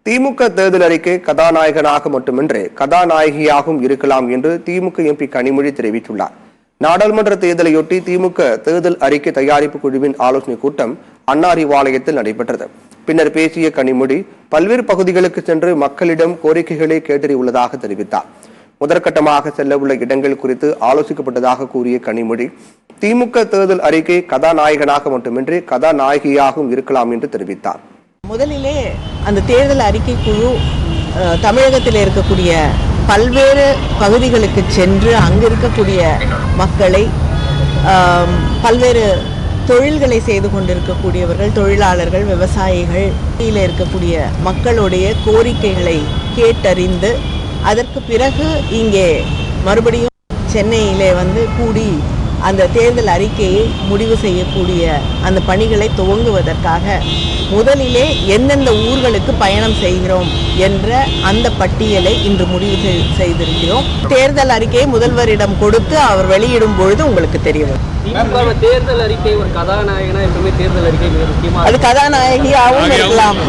திமுக தேர்தல் அறிக்கை கதாநாயகனாக மட்டுமின்றி கதாநாயகியாகவும் இருக்கலாம் என்று திமுக எம்பி கனிமொழி தெரிவித்துள்ளார். நாடாளுமன்ற தேர்தலையொட்டி திமுக தேர்தல் அறிக்கை தயாரிப்பு குழுவின் ஆலோசனைக் கூட்டம் அண்ணாரிவாளையத்தில் நடைபெற்றது. பின்னர் பேசிய கனிமொழி பல்வேறு பகுதிகளுக்கு சென்று மக்களிடம் கோரிக்கைகளை கேட்டறியுள்ளதாக தெரிவித்தார். முதற்கட்டமாக செல்ல உள்ள இடங்கள் குறித்து ஆலோசிக்கப்பட்டதாக கூறிய கனிமொழி திமுக தேர்தல் அறிக்கை கதாநாயகனாக மட்டுமின்றி கதாநாயகியாகவும் இருக்கலாம் என்று தெரிவித்தார். முதலிலே அந்த தேர்தல் அறிக்கை குழு தமிழகத்தில் இருக்கக்கூடிய பல்வேறு பகுதிகளுக்கு சென்று அங்கு இருக்கக்கூடிய மக்களை, பல்வேறு தொழில்களை செய்து கொண்டிருக்கக்கூடியவர்கள், தொழிலாளர்கள், விவசாயிகள், இருக்கக்கூடிய மக்களுடைய கோரிக்கைகளை கேட்டறிந்து அதற்கு பிறகு இங்கே மறுபடியும் சென்னையிலே கூடி அந்த தேர்தல் அறிக்கையை முடிவு செய்யக்கூடிய அந்த பணிகளை துவங்குவதற்காக முதலிலே எந்தெந்த ஊர்களுக்கு பயணம் செய்கிறோம் என்ற அந்த பட்டியலை இன்று முடிவு செய்திருக்கிறோம். தேர்தல் அறிக்கையை முதல்வரிடம் கொடுத்து அவர் வெளியிடும் பொழுது உங்களுக்கு தெரிய வரும். தேர்தல் அறிக்கை ஒரு கதாநாயகனா எப்பவுமே தேர்தல் அறிக்கை மிக முக்கியமா அது கதாநாயகியாகவும் இருக்கலாம்.